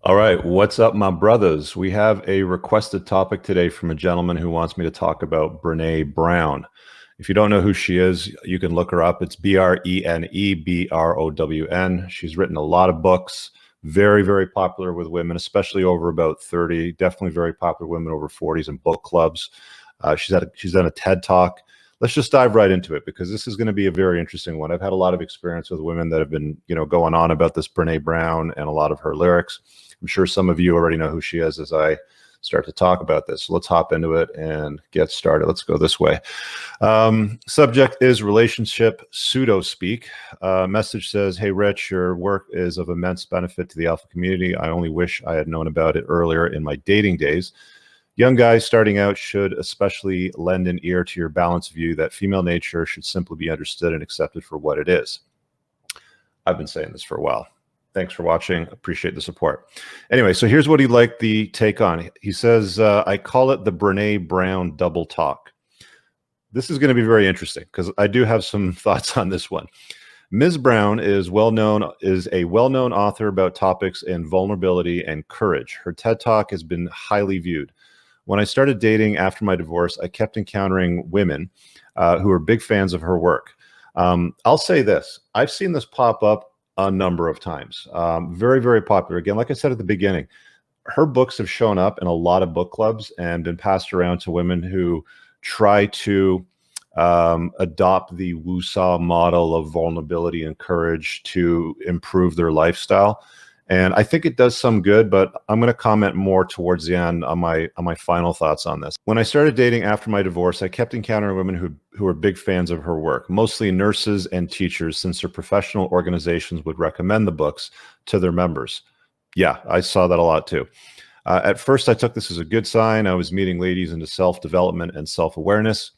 All right, what's up, my brothers? We have a requested topic today from a gentleman who wants me to talk about Brene Brown. If you don't know who she is, you can look her up. It's Breneebrown. She's written a lot of books, very, very popular with women, especially over about 30, definitely very popular with women over 40s in book clubs. She's done a TED Talk. Let's just dive right into it because this is going to be a very interesting one. I've had a lot of experience with women that have been, going on about this Brene Brown and a lot of her lyrics. I'm sure some of you already know who she is as I start to talk about this. So let's hop into it and get started. Let's go this way. Subject is relationship pseudo speak. Message says, "Hey, Rich, your work is of immense benefit to the alpha community. I only wish I had known about it earlier in my dating days. Young guys starting out should especially lend an ear to your balanced view that female nature should simply be understood and accepted for what it is." I've been saying this for a while. Thanks for watching. Appreciate the support. Anyway, so here's what he'd like the take on. He says, I call it the Brene Brown double talk. This is going to be very interesting because I do have some thoughts on this one. Ms. Brown is a well-known author about topics in vulnerability and courage. Her TED Talk has been highly viewed. When I started dating after my divorce, I kept encountering women who are big fans of her work. I'll say this. I've seen this pop up a number of times. Very, very popular. Again, like I said at the beginning, her books have shown up in a lot of book clubs and been passed around to women who try to adopt the woo-saw model of vulnerability and courage to improve their lifestyle. And I think it does some good, but I'm going to comment more towards the end on my final thoughts on this. When I started dating after my divorce, I kept encountering women who were big fans of her work, mostly nurses and teachers, since their professional organizations would recommend the books to their members. Yeah, I saw that a lot too. At first, I took this as a good sign. I was meeting ladies into self-development and self-awareness.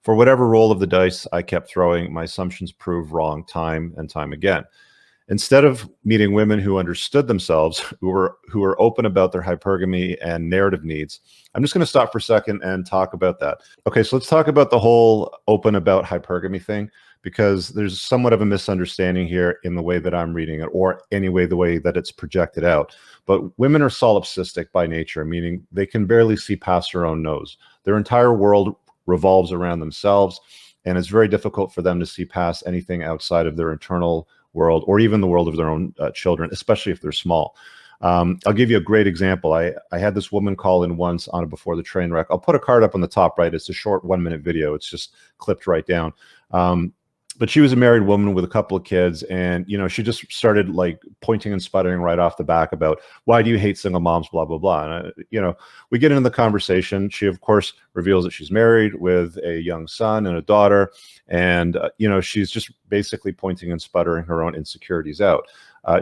For whatever roll of the dice I kept throwing, my assumptions proved wrong time and time again. Instead of meeting women who understood themselves, who were open about their hypergamy and narrative needs, I'm just going to stop for a second and talk about that. Okay, so let's talk about the whole open about hypergamy thing, because there's somewhat of a misunderstanding here in the way that I'm reading it, or anyway, the way that it's projected out. But women are solipsistic by nature, meaning they can barely see past their own nose. Their entire world revolves around themselves, and it's very difficult for them to see past anything outside of their internal world or even the world of their own children, especially if they're small. I'll give you a great example. I had this woman call in once on a Before the Train Wreck. I'll put a card up on the top right. It's a short 1-minute video. It's just clipped right down. But she was a married woman with a couple of kids, and she just started like pointing and sputtering right off the back about, why do you hate single moms, blah blah blah. And we get into the conversation. She of course reveals that she's married with a young son and a daughter, and she's just basically pointing and sputtering her own insecurities out.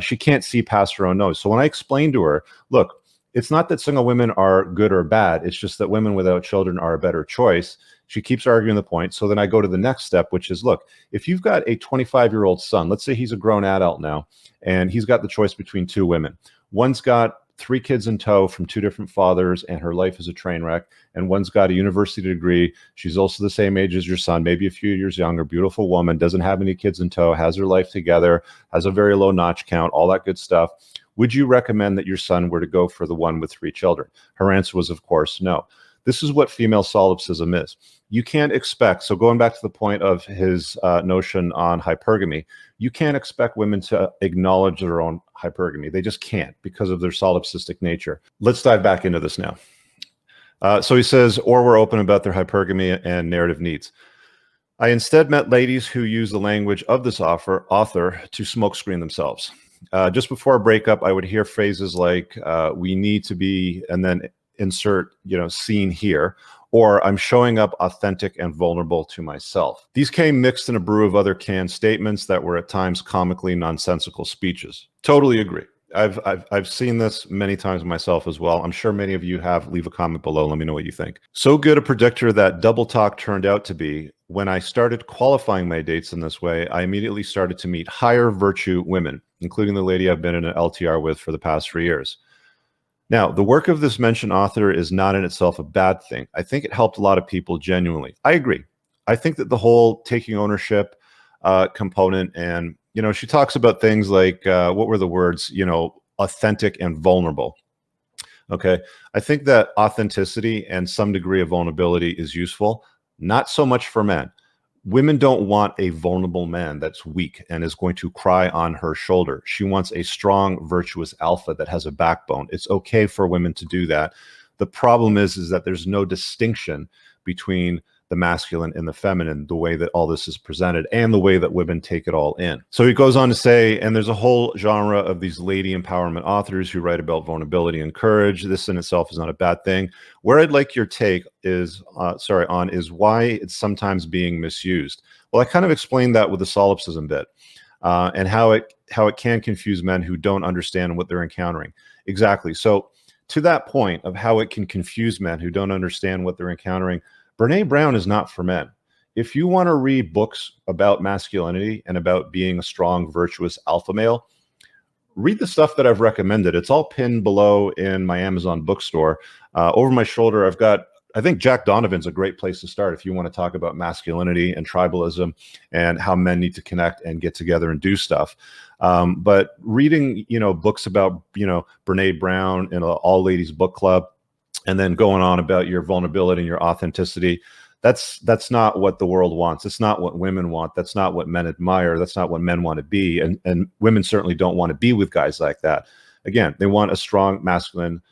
She can't see past her own nose. So when I explained to her, look, it's not that single women are good or bad. It's just that women without children are a better choice. She keeps arguing the point. So then I go to the next step, which is, look, if you've got a 25-year-old son, let's say he's a grown adult now, and he's got the choice between two women. One's got 3 kids in tow from 2 different fathers, and her life is a train wreck. And one's got a university degree. She's also the same age as your son, maybe a few years younger, beautiful woman, doesn't have any kids in tow, has her life together, has a very low notch count, all that good stuff. Would you recommend that your son were to go for the one with 3 children? Her answer was, of course, no. This is what female solipsism is. You can't expect, so going back to the point of his notion on hypergamy, you can't expect women to acknowledge their own hypergamy. They just can't because of their solipsistic nature. Let's dive back into this now. So he says, or we're open about their hypergamy and narrative needs. I instead met ladies who use the language of this author to smokescreen themselves. Just before a breakup, I would hear phrases like, we need to be, and then insert, seen here, or I'm showing up authentic and vulnerable to myself. These came mixed in a brew of other canned statements that were at times comically nonsensical speeches. Totally agree. I've seen this many times myself as well. I'm sure many of you have. Leave a comment below. Let me know what you think. So good a predictor that double talk turned out to be, when I started qualifying my dates in this way, I immediately started to meet higher virtue women, including the lady I've been in an LTR with for the past 3 years. Now, the work of this mentioned author is not in itself a bad thing. I think it helped a lot of people genuinely. I agree. I think that the whole taking ownership component, and, she talks about things like, what were the words, authentic and vulnerable. Okay. I think that authenticity and some degree of vulnerability is useful, not so much for men. Women don't want a vulnerable man that's weak and is going to cry on her shoulder. She wants a strong, virtuous alpha that has a backbone. It's okay for women to do that. The problem is that there's no distinction between the masculine and the feminine, the way that all this is presented and the way that women take it all in. So he goes on to say, and there's a whole genre of these lady empowerment authors who write about vulnerability and courage. This in itself is not a bad thing. Where I'd like your take is, is why it's sometimes being misused. Well, I kind of explained that with the solipsism bit, and how it can confuse men who don't understand what they're encountering. Exactly. So to that point of how it can confuse men who don't understand what they're encountering, Brene Brown is not for men. If you want to read books about masculinity and about being a strong, virtuous alpha male, read the stuff that I've recommended. It's all pinned below in my Amazon bookstore. Over my shoulder, I've got, I think Jack Donovan's a great place to start if you want to talk about masculinity and tribalism and how men need to connect and get together and do stuff. But reading, books about, Brene Brown in an all ladies book club, and then going on about your vulnerability and your authenticity, that's not what the world wants. It's not what women want. That's not what men admire. That's not what men want to be. And women certainly don't want to be with guys like that. Again, they want a strong, masculine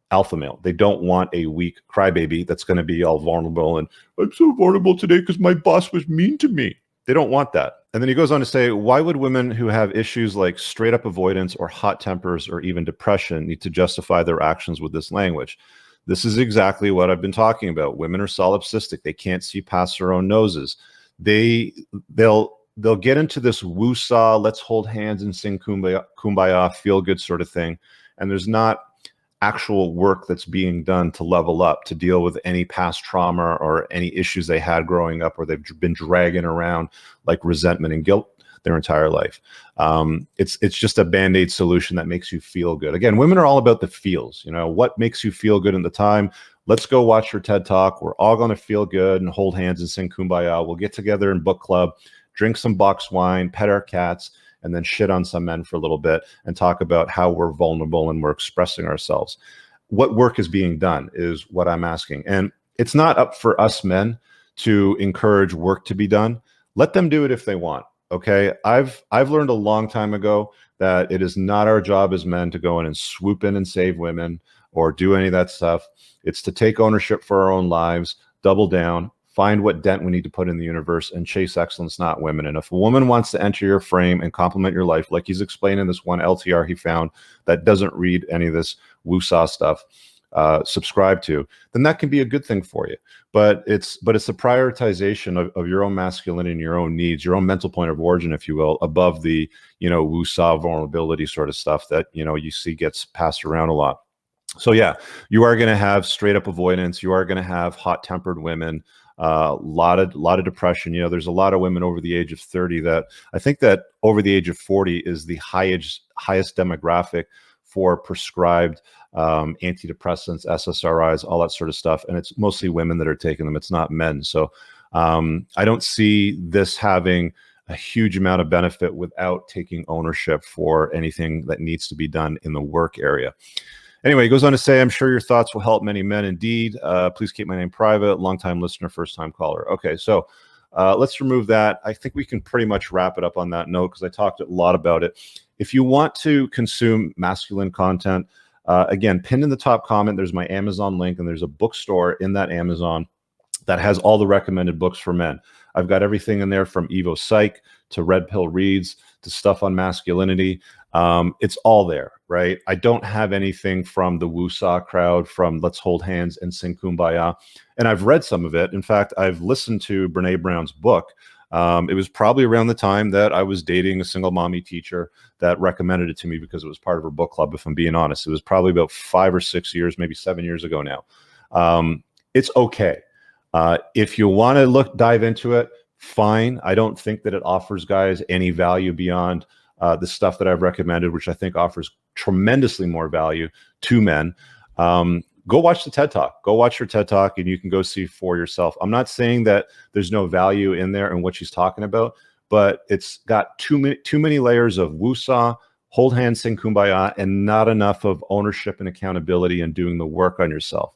alpha male. They don't want a weak crybaby that's going to be all vulnerable and I'm so vulnerable today because my boss was mean to me. They don't want that. And then he goes on to say, why would women who have issues like straight up avoidance or hot tempers or even depression need to justify their actions with this language? This is exactly what I've been talking about. Women are solipsistic. They can't see past their own noses. They'll get into this woo-saw, let's hold hands and sing kumbaya, feel good sort of thing. And there's not actual work that's being done to level up, to deal with any past trauma or any issues they had growing up, or they've been dragging around like resentment and guilt their entire life. It's just a band-aid solution that makes you feel good. Again, women are all about the feels, what makes you feel good in the time. Let's go watch your TED Talk. We're all going to feel good and hold hands and sing kumbaya. We'll get together in book club, drink some box wine, pet our cats, and then shit on some men for a little bit and talk about how we're vulnerable and we're expressing ourselves. What work is being done is what I'm asking. And it's not up for us men to encourage work to be done. Let them do it if they want. Okay, I've learned a long time ago that it is not our job as men to go in and swoop in and save women or do any of that stuff. It's to take ownership for our own lives, double down, find what dent we need to put in the universe, and chase excellence, not women. And if a woman wants to enter your frame and complement your life, like he's explaining this one LTR he found that doesn't read any of this woo-saw stuff, subscribe to, then that can be a good thing for you. But it's the prioritization of your own masculinity and your own needs, your own mental point of origin, if you will, above the, woo-saw vulnerability sort of stuff that, you see gets passed around a lot. So yeah, you are going to have straight up avoidance. You are going to have hot tempered women, lot of depression. There's a lot of women over the age of 30 that I think that over the age of 40 is the highest demographic for prescribed antidepressants, SSRIs, all that sort of stuff. And it's mostly women that are taking them. It's not men. So I don't see this having a huge amount of benefit without taking ownership for anything that needs to be done in the work area. Anyway, he goes on to say, I'm sure your thoughts will help many men indeed. Please keep my name private. Longtime listener, first-time caller. Okay, so let's remove that. I think we can pretty much wrap it up on that note because I talked a lot about it. If you want to consume masculine content, again, pinned in the top comment, there's my Amazon link, and there's a bookstore in that Amazon that has all the recommended books for men. I've got everything in there from Evo Psych to Red Pill Reads to stuff on masculinity. It's all there, right? I don't have anything from the woo-saw crowd, from Let's Hold Hands and Sing Kumbaya. And I've read some of it. In fact, I've listened to Brene Brown's book. It was probably around the time that I was dating a single mommy teacher that recommended it to me because it was part of her book club, if I'm being honest. It was probably about 5 or 6 years, maybe 7 years ago now. It's okay. If you want to dive into it, fine. I don't think that it offers guys any value beyond the stuff that I've recommended, which I think offers tremendously more value to men. Go watch the TED Talk. Go watch your TED Talk, and you can go see for yourself. I'm not saying that there's no value in there in what she's talking about, but it's got too many layers of woo-saw, hold hands, sing kumbaya, and not enough of ownership and accountability and doing the work on yourself.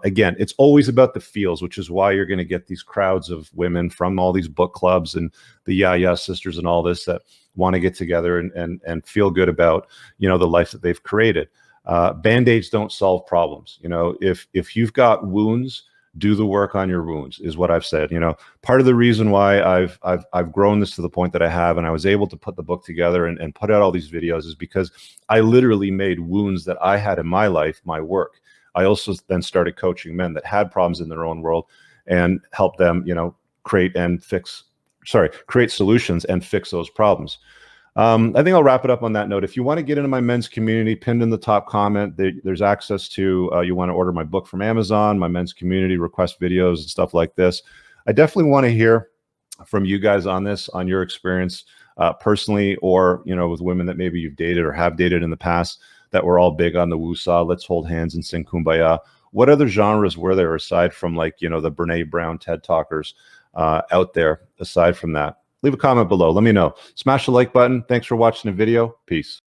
Again, it's always about the feels, which is why you're going to get these crowds of women from all these book clubs and the Yeah sisters and all this that want to get together and feel good about, you know, the life that they've created. Band-aids don't solve problems. You know, if you've got wounds, do the work on your wounds is what I've said. You know, part of the reason why I've grown this to the point that I have, and I was able to put the book together and put out all these videos, is because I literally made wounds that I had in my life my work. I also then started coaching men that had problems in their own world and help them, you know, create solutions and fix those problems. I think I'll wrap it up on that note. If you want to get into my men's community, pinned in the top comment, there's access to, you want to order my book from Amazon, my men's community, request videos and stuff like this. I definitely want to hear from you guys on this, on your experience personally, or, you know, with women that maybe you've dated or have dated in the past that were all big on the woo-saw, let's hold hands and sing kumbaya. What other genres were there aside from, like, you know, the Brene Brown TED Talkers out there aside from that? Leave a comment below. Let me know. Smash the like button. Thanks for watching the video. Peace.